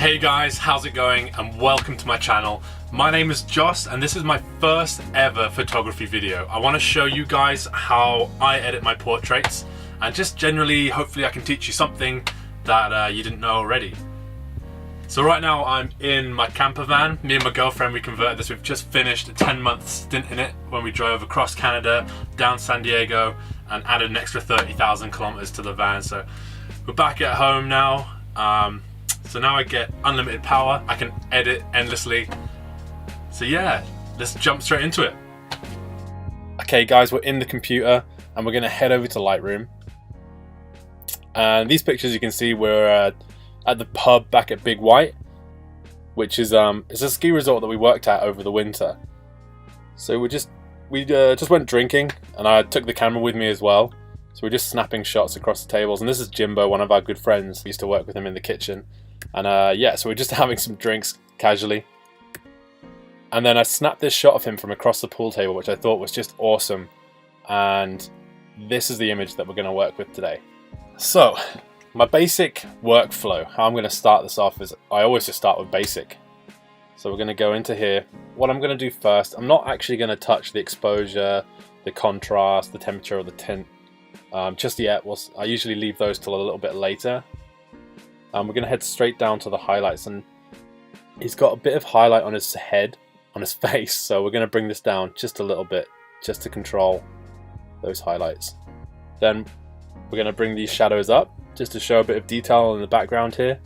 Hey guys, how's it going and welcome to my channel. My name is Joss and this is my first ever photography video. I want to show you guys how I edit my portraits and just generally hopefully I can teach you something that you didn't know already. So right now I'm in my camper van. Me and my girlfriend, we converted this. We've just finished a 10-month stint in it when we drove across Canada, down San Diego, and added an extra 30,000 kilometers to the van. So we're back at home now. So now I get unlimited power. I can edit endlessly. So yeah, let's jump straight into it. Okay guys, we're in the computer and we're gonna head over to Lightroom. And these pictures you can see we're at the pub back at Big White, which is it's a ski resort that we worked at over the winter. So we just went drinking, and I took the camera with me as well. So we're just snapping shots across the tables. And this is Jimbo, one of our good friends. We used to work with him in the kitchen. And yeah, so we're just having some drinks casually. And then I snapped this shot of him from across the pool table, which I thought was just awesome. And this is the image that we're going to work with today. So my basic workflow, how I'm going to start this off is I always just start with basic. So we're going to go into here. What I'm going to do first, I'm not actually going to touch the exposure, the contrast, the temperature, or the tint just yet. I usually leave those till a little bit later. We're going to head straight down to the highlights, and he's got a bit of highlight on his head, on his face, so we're going to bring this down just a little bit just to control those highlights. Then we're going to bring these shadows up just to show a bit of detail in the background here,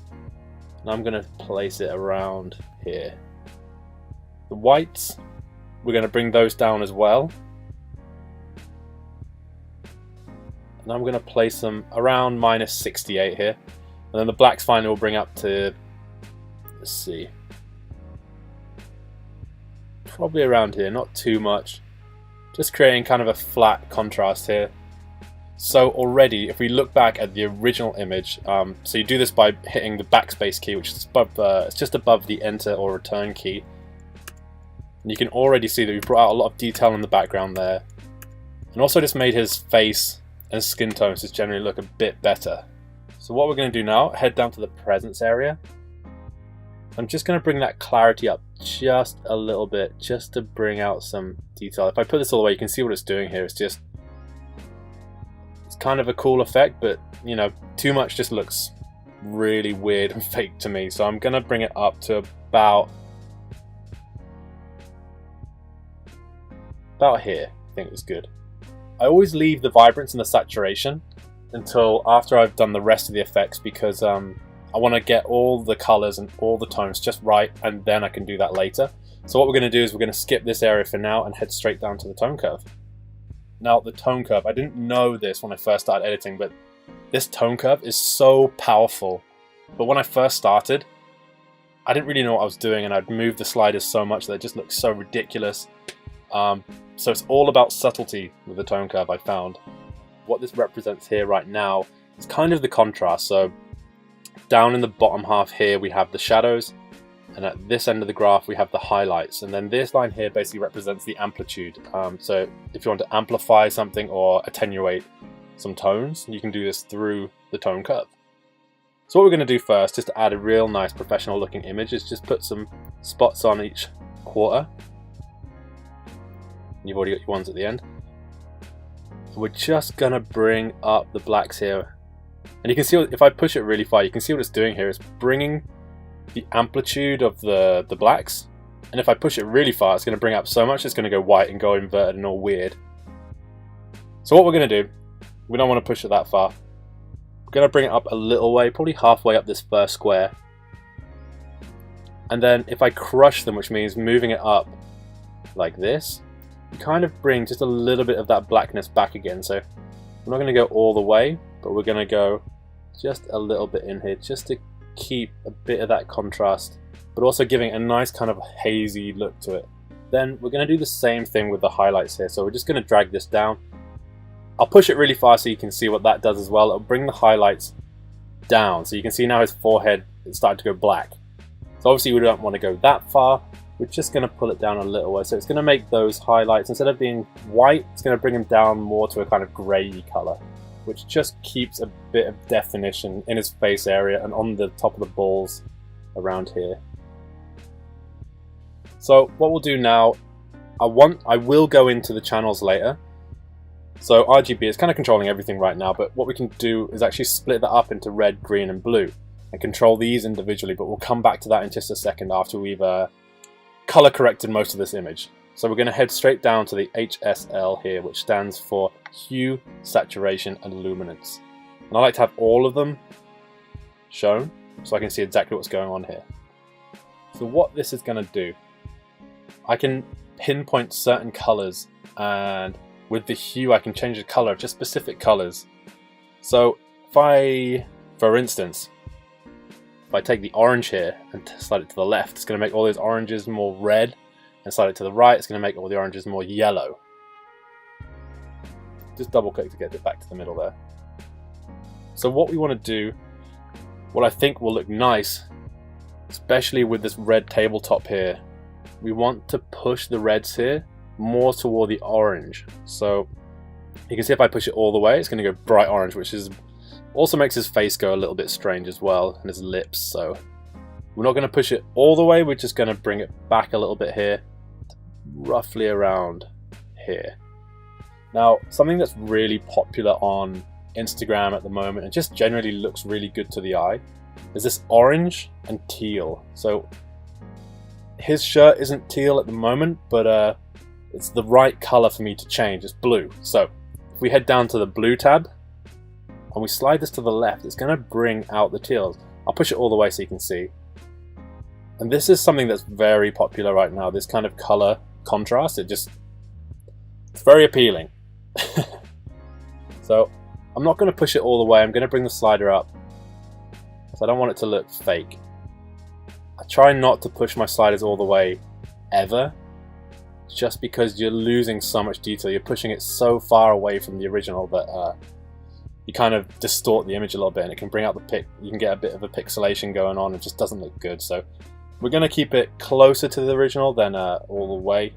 and I'm going to place it around here. The whites, we're going to bring those down as well, and I'm going to place them around -68 here, and then the blacks finally will bring up to, let's see, probably around here, not too much, just creating kind of a flat contrast here. So already, if we look back at the original image, so you do this by hitting the backspace key, which is above, it's just above the enter or return key. And you can already see that we brought out a lot of detail in the background there. And also just made his face and skin tones just generally look a bit better. So what we're going to do now, head down to the presence area. I'm just going to bring that clarity up just a little bit, just to bring out some detail. If I put this all the way, you can see what it's doing here. It's kind of a cool effect, but you know, too much just looks really weird and fake to me. So I'm gonna bring it up to about here. I think it's good. I always leave the vibrance and the saturation until after I've done the rest of the effects, because I want to get all the colors and all the tones just right, and then I can do that later. So what we're going to do is we're going to skip this area for now and head straight down to the tone curve. Now the tone curve, I didn't know this when I first started editing, but this tone curve is so powerful. But when I first started, I didn't really know what I was doing, and I'd moved the sliders so much that it just looked so ridiculous. So it's all about subtlety with the tone curve, I found. What this represents here right now is kind of the contrast. So down in the bottom half here we have the shadows, and at this end of the graph we have the highlights, and then this line here basically represents the amplitude. So if you want to amplify something or attenuate some tones, you can do this through the tone curve. So what we're going to do first, just to add a real nice professional looking image, is just put some spots on each quarter. You've already got your ones at the end. We're just going to bring up the blacks here, and you can see if I push it really far, you can see what it's doing here. It's bringing the amplitude of the blacks, and if I push it really far, it's going to bring up so much it's going to go white and go inverted and all weird. So what we're going to do, we don't want to push it that far. We're going to bring it up a little way, probably halfway up this first square, and then if I crush them, which means moving it up like this, you kind of bring just a little bit of that blackness back again. So we're not going to go all the way, but we're going to go just a little bit in here, just to keep a bit of that contrast, but also giving a nice kind of hazy look to it. Then we're going to do the same thing with the highlights here. So we're just going to drag this down. I'll push it really far so you can see what that does as well. It'll bring the highlights down, so you can see now his forehead is starting to go black. So obviously we don't want to go that far. We're just going to pull it down a little way. So it's going to make those highlights, instead of being white, it's going to bring them down more to a kind of grey color, which just keeps a bit of definition in his face area and on the top of the balls around here. So what we'll do now, I will go into the channels later. So RGB is kind of controlling everything right now, but what we can do is actually split that up into red, green and blue and control these individually, but we'll come back to that in just a second after we've color corrected most of this image. So we're going to head straight down to the HSL here, which stands for Hue, Saturation and Luminance. And I like to have all of them shown so I can see exactly what's going on here. So what this is going to do, I can pinpoint certain colors, and with the hue I can change the color of just specific colors. So if I, for instance, if I take the orange here and slide it to the left, it's going to make all those oranges more red, and slide it to the right, it's going to make all the oranges more yellow. Just double click to get it back to the middle there. So what we want to do, what I think will look nice, especially with this red tabletop here, we want to push the reds here more toward the orange. So you can see if I push it all the way, it's going to go bright orange, which is also makes his face go a little bit strange as well, and his lips. So we're not going to push it all the way, we're just going to bring it back a little bit here, roughly around here. Now, something that's really popular on Instagram at the moment, and just generally looks really good to the eye, is this orange and teal. So his shirt isn't teal at the moment, but it's the right color for me to change. It's blue. So if we head down to the blue tab and we slide this to the left, it's going to bring out the teals. I'll push it all the way so you can see. And this is something that's very popular right now, this kind of color contrast. It's very appealing. So I'm not going to push it all the way, I'm going to bring the slider up, so I don't want it to look fake. I try not to push my sliders all the way ever, just because you're losing so much detail. You're pushing it so far away from the original that you kind of distort the image a little bit, and it can bring out the you can get a bit of a pixelation going on. It just doesn't look good. So we're going to keep it closer to the original than all the way.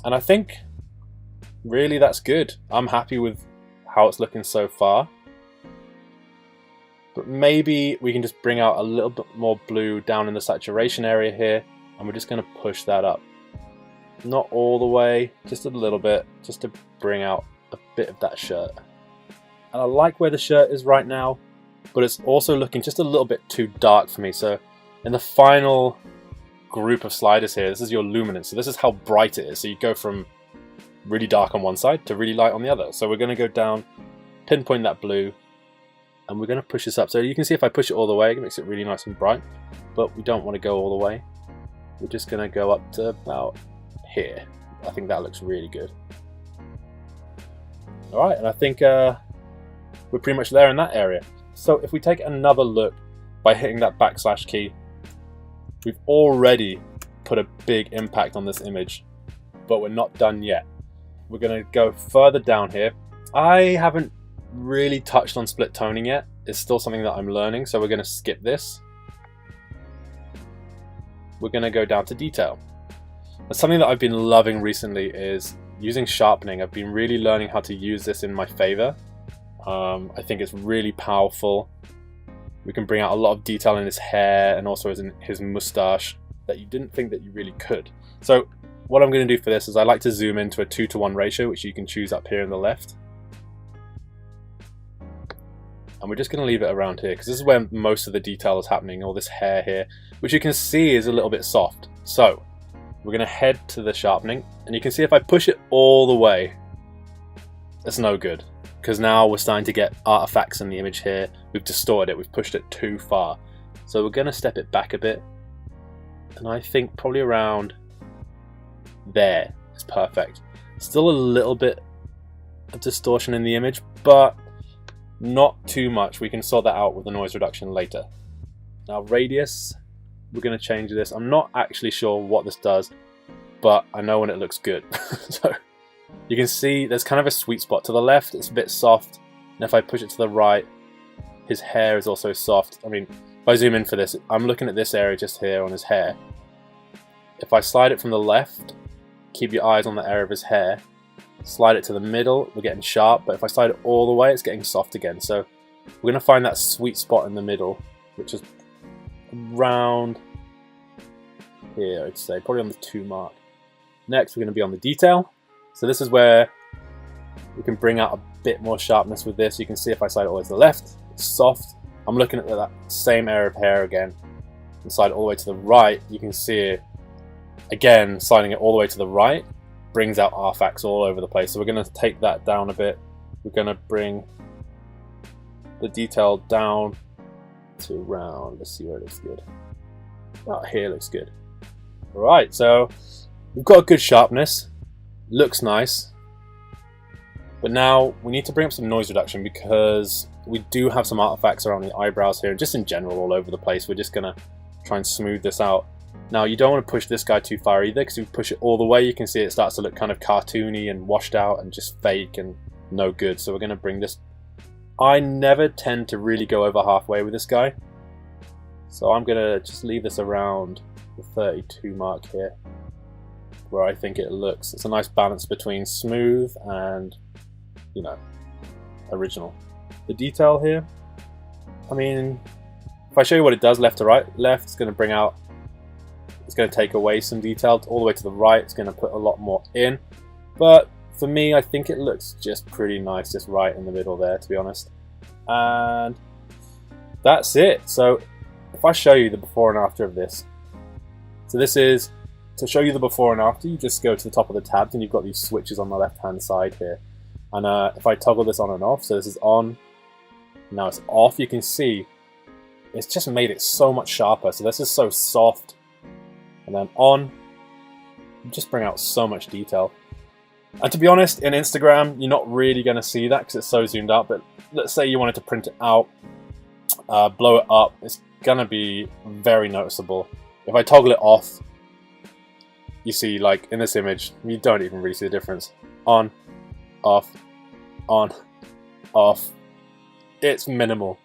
And I think really that's good. I'm happy with how it's looking so far. But maybe we can just bring out a little bit more blue down in the saturation area here, and we're just going to push that up. Not all the way, just a little bit, just to bring out a bit of that shirt. And I like where the shirt is right now, but it's also looking just a little bit too dark for me. So in the final group of sliders here, this is your luminance. So this is how bright it is. So you go from really dark on one side to really light on the other. So we're going to go down, pinpoint that blue, and we're going to push this up. So you can see if I push it all the way, it makes it really nice and bright, but we don't want to go all the way. We're just going to go up to about here. I think that looks really good. Alright, and I think we're pretty much there in that area. So if we take another look by hitting that backslash key, we've already put a big impact on this image, but we're not done yet. We're going to go further down here. I haven't really touched on split toning yet. It's still something that I'm learning, so we're going to skip this. We're going to go down to detail. But something that I've been loving recently is using sharpening. I've been really learning how to use this in my favor. I think it's really powerful. We can bring out a lot of detail in his hair and also his mustache that you didn't think that you really could. So what I'm going to do for this is I like to zoom into a 2:1 ratio, which you can choose up here on the left. And we're just going to leave it around here because this is where most of the detail is happening, all this hair here, which you can see is a little bit soft. So we're going to head to the sharpening, and you can see if I push it all the way, it's no good, because now we're starting to get artifacts in the image here. We've distorted it, we've pushed it too far. So we're going to step it back a bit, and I think probably around there is perfect. Still a little bit of distortion in the image, but not too much. We can sort that out with the noise reduction later. Now radius, we're going to change this. I'm not actually sure what this does, but I know when it looks good. So you can see there's kind of a sweet spot. To the left it's a bit soft, and if I push it to the right, his hair is also soft. I mean, if I zoom in for this, I'm looking at this area just here on his hair. If I slide it from the left, keep your eyes on the area of his hair, slide it to the middle, we're getting sharp, but if I slide it all the way, it's getting soft again. So we're going to find that sweet spot in the middle, which is around here, I'd say, probably on the 2 mark. Next, we're going to be on the detail. So this is where we can bring out a bit more sharpness with this. You can see if I slide it all the way to the left, it's soft. I'm looking at that same area of hair again, and slide it all the way to the right. You can see it again, sliding it all the way to the right brings out artifacts all over the place. So we're going to take that down a bit. We're going to bring the detail down to around, let's see where it looks good. About here looks good. Alright, so we've got a good sharpness, looks nice, but now we need to bring up some noise reduction because we do have some artifacts around the eyebrows here, and just in general all over the place. We're just going to try and smooth this out. Now you don't want to push this guy too far either, because if you push it all the way you can see it starts to look kind of cartoony and washed out and just fake and no good. So we're going to bring this. I never tend to really go over halfway with this guy, so I'm going to just leave this around the 32 mark here, where I think it looks. It's a nice balance between smooth and, you know, original. The detail here, I mean, if I show you what it does left to right, left is going to bring out, it's going to take away some detail. All the way to the right, it's going to put a lot more in. But for me, I think it looks just pretty nice, just right in the middle there, to be honest. And that's it. So if I show you the before and after of this, so this is, to show you the before and after, you just go to the top of the tabs and you've got these switches on the left hand side here. And if I toggle this on and off, so this is on, now it's off, you can see it's just made it so much sharper. So this is so soft. And then on, you just bring out so much detail. And to be honest, in Instagram, you're not really going to see that because it's so zoomed out. But let's say you wanted to print it out, blow it up, it's going to be very noticeable. If I toggle it off, you see, like in this image, you don't even really see the difference. On, off, on, off. It's minimal.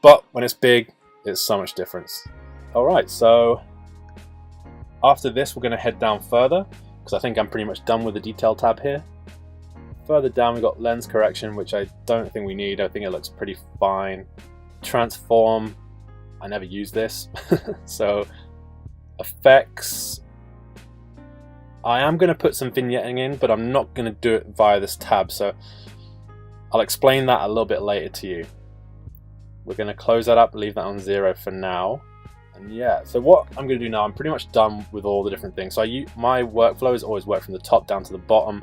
But when it's big, it's so much difference. Alright, so after this, we're going to head down further, because I think I'm pretty much done with the detail tab here. Further down, we've got lens correction, which I don't think we need. I think it looks pretty fine. Transform, I never use this. So, effects, I am going to put some vignetting in, but I'm not going to do it via this tab. So, I'll explain that a little bit later to you. We're going to close that up, leave that on 0 for now. And yeah, so what I'm going to do now, I'm pretty much done with all the different things. So my workflow is always work from the top down to the bottom,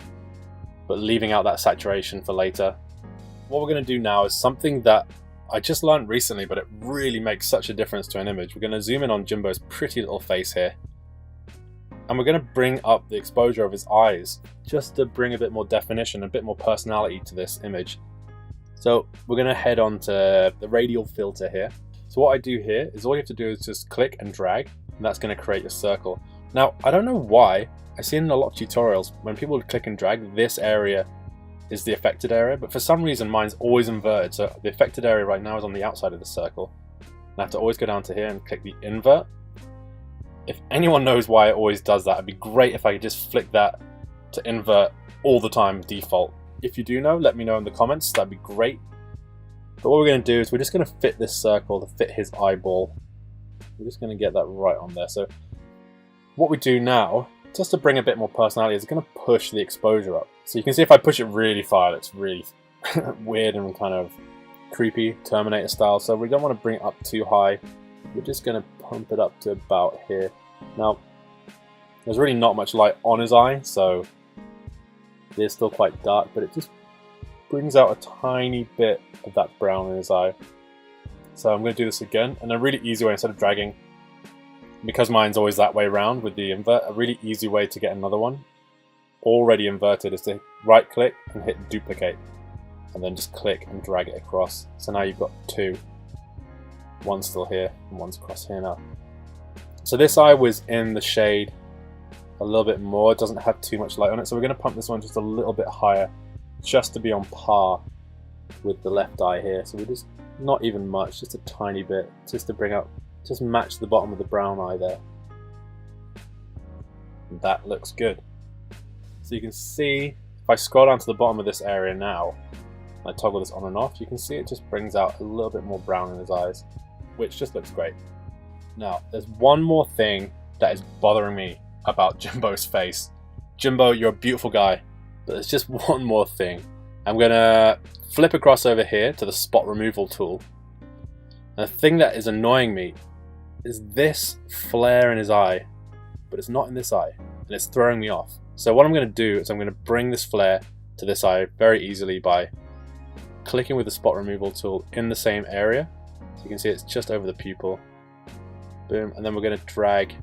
but leaving out that saturation for later. What we're going to do now is something that I just learned recently, but it really makes such a difference to an image. We're going to zoom in on Jimbo's pretty little face here. And we're going to bring up the exposure of his eyes, just to bring a bit more definition, a bit more personality to this image. So we're going to head on to the radial filter here. So what I do here is all you have to do is just click and drag, and that's going to create your circle. Now, I don't know why, I see in a lot of tutorials, when people click and drag, this area is the affected area, but for some reason mine's always inverted. So the affected area right now is on the outside of the circle. And I have to always go down to here and click the invert. If anyone knows why it always does that, it'd be great if I could just flick that to invert all the time, default. If you do know, let me know in the comments, that'd be great. But what we're going to do is we're just going to fit this circle to fit his eyeball. We're just going to get that right on there. So what we do now, just to bring a bit more personality, is going to push the exposure up. So you can see if I push it really far, it's really weird and kind of creepy, Terminator style. So we don't want to bring it up too high. We're just going to pump it up to about here. Now, there's really not much light on his eye, so it is still quite dark, but it just brings out a tiny bit of that brown in his eye. So I'm going to do this again, and a really easy way, instead of dragging, because mine's always that way around with the invert, a really easy way to get another one already inverted is to right click and hit duplicate, and then just click and drag it across. So now you've got two, one's still here and one's across here now. So this eye was in the shade a little bit more, it doesn't have too much light on it, so we're going to pump this one just a little bit higher, just to be on par with the left eye here. So we're just, not even much, just a tiny bit, just to bring out, just match the bottom of the brown eye there. And that looks good. So you can see, if I scroll down to the bottom of this area now, I toggle this on and off, you can see it just brings out a little bit more brown in his eyes, which just looks great. Now, there's one more thing that is bothering me about Jimbo's face. Jimbo, you're a beautiful guy, but there's just one more thing. I'm gonna flip across over here to the spot removal tool. And the thing that is annoying me is this flare in his eye, but it's not in this eye, and it's throwing me off. So what I'm gonna do is I'm gonna bring this flare to this eye very easily by clicking with the spot removal tool in the same area. So you can see it's just over the pupil. Boom, and then we're going to drag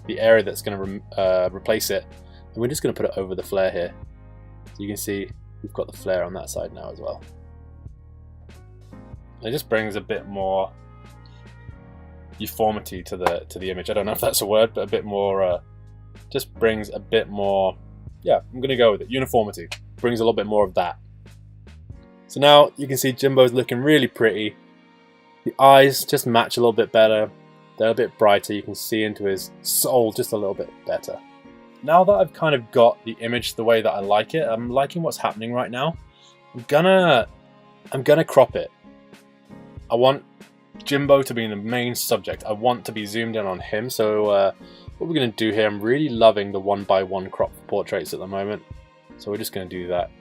the area that's going to replace it, and we're just going to put it over the flare here. So you can see we've got the flare on that side now as well. And it just brings a bit more uniformity to the image. I don't know if that's a word, but a bit more, just brings a bit more, yeah, I'm going to go with it. Uniformity brings a little bit more of that. So now you can see Jimbo's looking really pretty. The eyes just match a little bit better. They're a bit brighter. You can see into his soul just a little bit better. Now that I've kind of got the image the way that I like it, I'm liking what's happening right now. I'm gonna crop it. I want Jimbo to be the main subject. I want to be zoomed in on him. So what we're gonna do here, I'm really loving the 1:1 crop portraits at the moment. So we're just gonna do that.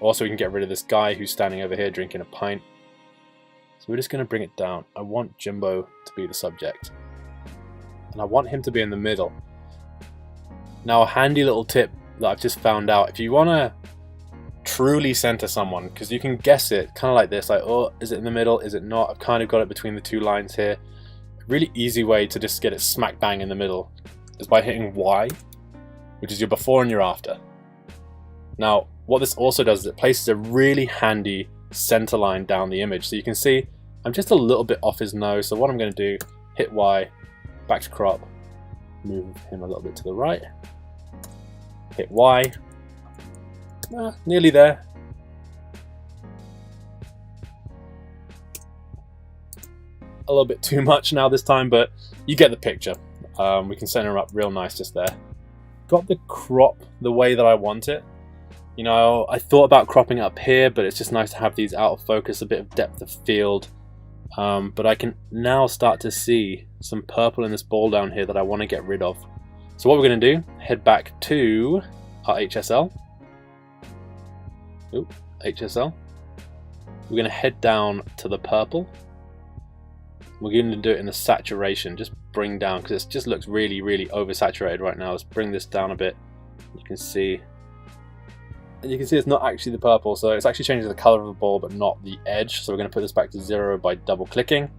Also, we can get rid of this guy who's standing over here drinking a pint. So we're just going to bring it down. I want Jimbo to be the subject. And I want him to be in the middle. Now, a handy little tip that I've just found out. If you want to truly center someone, because you can guess it kind of like this. Like, oh, is it in the middle? Is it not? I've kind of got it between the two lines here. A really easy way to just get it smack bang in the middle is by hitting Y, which is your before and your after. Now, what this also does is it places a really handy center line down the image. So you can see I'm just a little bit off his nose. So what I'm going to do, hit Y, back to crop, move him a little bit to the right, hit Y, nearly there. A little bit too much now this time, but you get the picture. We can center him up real nice just there. Got the crop the way that I want it. You know, I thought about cropping up here, but it's just nice to have these out of focus, a bit of depth of field. But I can now start to see some purple in this ball down here that I want to get rid of. So what we're going to do, head back to our HSL. Ooh, HSL. We're going to head down to the purple. We're going to do it in the saturation, just bring down, because it just looks really, really oversaturated right now. Let's bring this down a bit. You can see. And you can see it's not actually the purple, so it's actually changing the color of the ball but not the edge. So we're going to put this back to 0 by double clicking,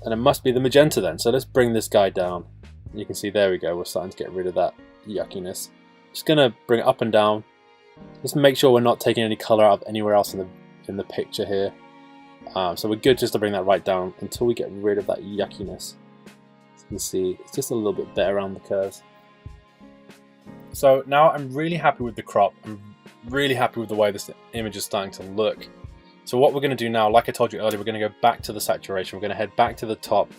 and it must be the magenta then. So let's bring this guy down. And you can see, there we go, we're starting to get rid of that yuckiness. Just going to bring it up and down. Just make sure we're not taking any color out of anywhere else in the picture here. So we're good just to bring that right down until we get rid of that yuckiness. So you can see it's just a little bit better around the curves. So now I'm really happy with the crop. I'm really happy with the way this image is starting to look. So what we're going to do now, like I told you earlier, we're going to go back to the saturation. We're going to head back to the top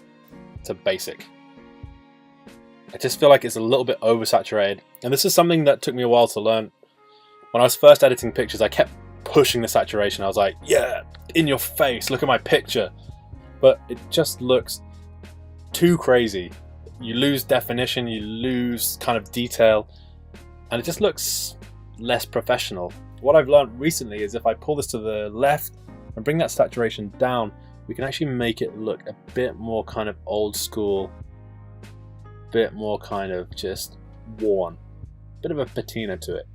to basic. I just feel like it's a little bit oversaturated. And this is something that took me a while to learn. When I was first editing pictures, I kept pushing the saturation. I was like, yeah, in your face, look at my picture. But it just looks too crazy. You lose definition, you lose kind of detail. And it just looks less professional. What I've learned recently is if I pull this to the left and bring that saturation down, we can actually make it look a bit more kind of old school, bit more kind of just worn, bit of a patina to it.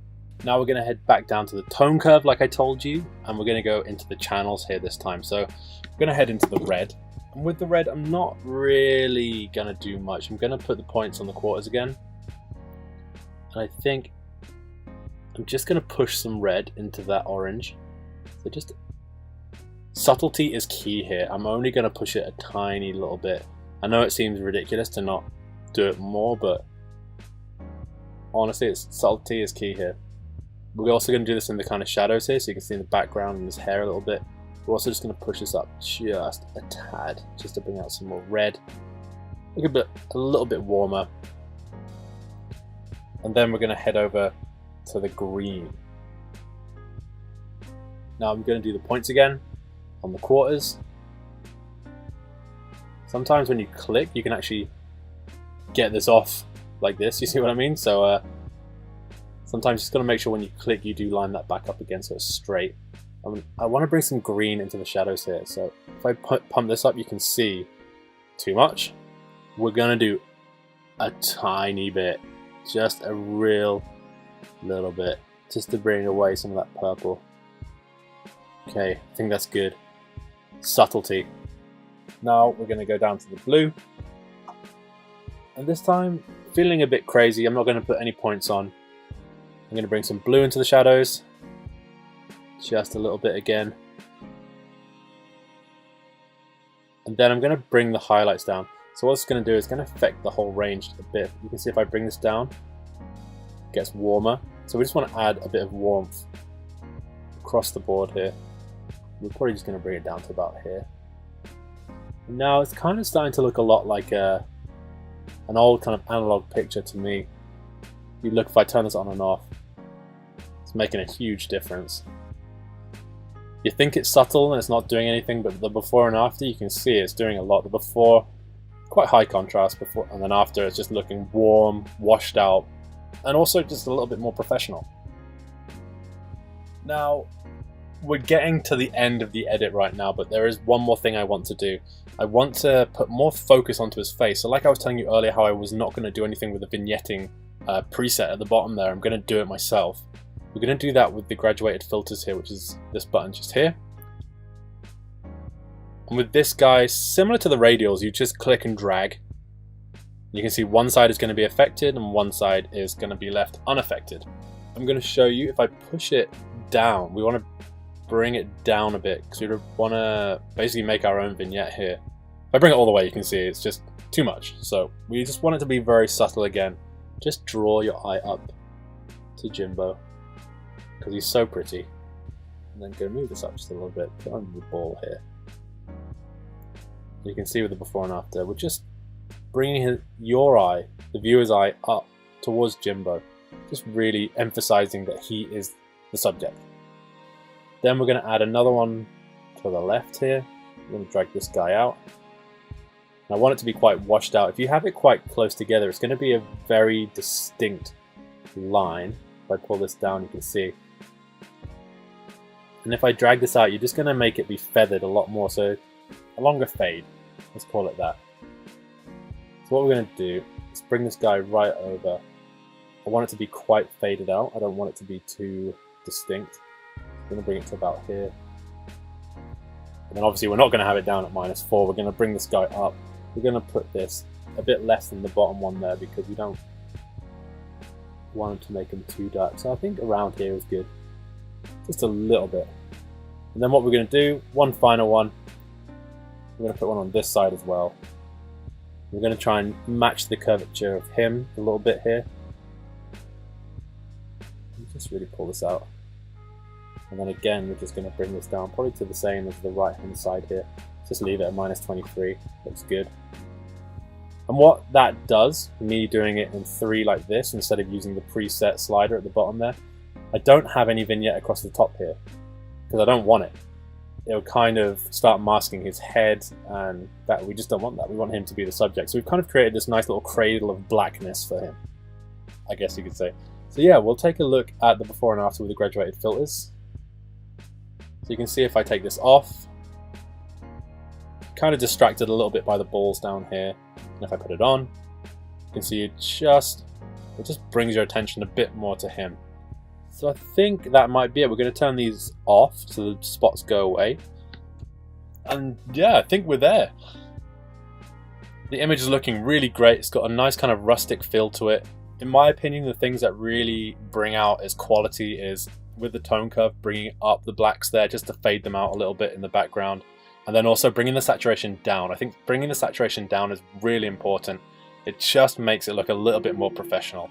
Now we're going to head back down to the tone curve like I told you, and we're going to go into the channels here this time. So I'm going to head into the red. And with the red, I'm not really going to do much. I'm going to put the points on the quarters again. And I think I'm just going to push some red into that orange. So just subtlety is key here. I'm only going to push it a tiny little bit. I know it seems ridiculous to not do it more, but honestly, subtlety is key here. We're also going to do this in the kind of shadows here, so you can see in the background and his hair a little bit. We're also just going to push this up just a tad, just to bring out some more red. Look a little bit warmer. And then we're going to head over to the green. Now I'm going to do the points again on the quarters. Sometimes when you click, you can actually get this off like this, you see what I mean? So sometimes you just got to make sure when you click, you do line that back up again so it's straight. I want to bring some green into the shadows here, so if I pump this up, you can see too much. We're going to do a tiny bit, just a real little bit, just to bring away some of that purple. Okay, I think that's good. Subtlety. Now we're going to go down to the blue. And this time, feeling a bit crazy, I'm not going to put any points on. I'm going to bring some blue into the shadows. Just a little bit again. And then I'm going to bring the highlights down. So what it's going to do is going to affect the whole range a bit. You can see if I bring this down, it gets warmer. So we just want to add a bit of warmth across the board here. We're probably just going to bring it down to about here. And now it's kind of starting to look a lot like an old kind of analog picture to me. You look, if I turn this on and off, it's making a huge difference. You think it's subtle and it's not doing anything, but the before and after, you can see it's doing a lot. The before, quite high contrast, before, and then after it's just looking warm, washed out, and also just a little bit more professional. Now, we're getting to the end of the edit right now, but there is one more thing I want to do. I want to put more focus onto his face. So like I was telling you earlier how I was not going to do anything with the vignetting preset at the bottom there, I'm going to do it myself. We're going to do that with the graduated filters here, which is this button just here. And with this guy, similar to the radials, you just click and drag. You can see one side is going to be affected and one side is going to be left unaffected. I'm going to show you if I push it down, we want to bring it down a bit because we want to basically make our own vignette here. If I bring it all the way, you can see it's just too much. So we just want it to be very subtle again. Just draw your eye up to Jimbo because he's so pretty. And then go move this up just a little bit, put on the ball here. You can see with the before and after, we're just bringing your eye, the viewer's eye, up towards Jimbo. Just really emphasizing that he is the subject. Then we're going to add another one to the left here. I'm going to drag this guy out. And I want it to be quite washed out. If you have it quite close together, it's going to be a very distinct line. If I pull this down, you can see. And if I drag this out, you're just going to make it be feathered a lot more. So a longer fade, let's call it that. So what we're going to do is bring this guy right over. I want it to be quite faded out. I don't want it to be too distinct. I'm going to bring it to about here. And then obviously we're not going to have it down at -4. We're going to bring this guy up. We're going to put this a bit less than the bottom one there because we don't want to make them too dark. So I think around here is good. Just a little bit. And then what we're going to do, one final one. We're going to put one on this side as well. We're going to try and match the curvature of him a little bit here. Just really pull this out. And then again, we're just going to bring this down, probably to the same as the right hand side here. Just leave it at -23, looks good. And what that does, me doing it in 3 like this, instead of using the preset slider at the bottom there, I don't have any vignette across the top here, because I don't want it. It'll kind of start masking his head, and that we just don't want that. We want him to be the subject. So we've kind of created this nice little cradle of blackness for him, I guess you could say. So yeah, we'll take a look at the before and after with the graduated filters. So you can see if I take this off, kind of distracted a little bit by the balls down here. And if I put it on, you can see it just brings your attention a bit more to him. So I think that might be it. We're going to turn these off so the spots go away. And yeah, I think we're there. The image is looking really great. It's got a nice kind of rustic feel to it. In my opinion, the things that really bring out its quality is with the tone curve, bringing up the blacks there just to fade them out a little bit in the background. And then also bringing the saturation down. I think bringing the saturation down is really important. It just makes it look a little bit more professional.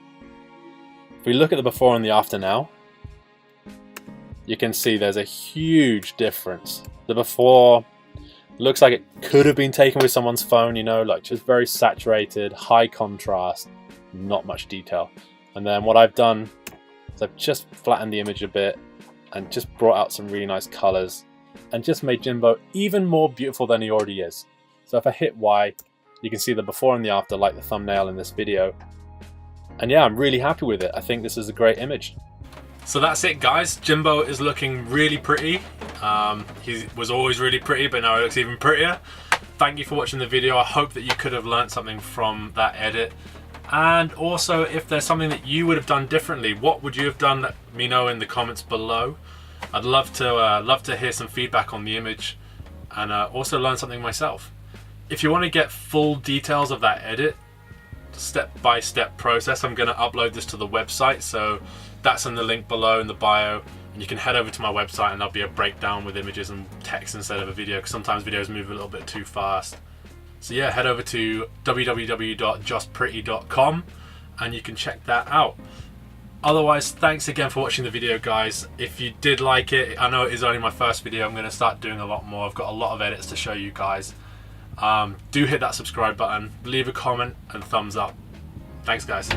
If we look at the before and the after now, you can see there's a huge difference. The before looks like it could have been taken with someone's phone, you know, like just very saturated, high contrast, not much detail. And then what I've done is I've just flattened the image a bit and just brought out some really nice colors and just made Jimbo even more beautiful than he already is. So if I hit Y, you can see the before and the after, like the thumbnail in this video. And yeah, I'm really happy with it. I think this is a great image. So that's it, guys. Jimbo is looking really pretty. He was always really pretty, but now he looks even prettier. Thank you for watching the video. I hope that you could have learned something from that edit. And also, if there's something that you would have done differently, what would you have done? Let me know in the comments below. I'd love to hear some feedback on the image, and also learn something myself. If you want to get full details of that edit, step-by-step process, I'm going to upload this to the website, so that's in the link below in the bio, and you can head over to my website and there'll be a breakdown with images and text instead of a video, because sometimes videos move a little bit too fast. So yeah, head over to www.justpretty.com and you can check that out. Otherwise, thanks again for watching the video, guys. If you did like it, I know it is only my first video, I'm going to start doing a lot more. I've got a lot of edits to show you guys. Do hit that subscribe button, leave a comment and thumbs up. Thanks, guys.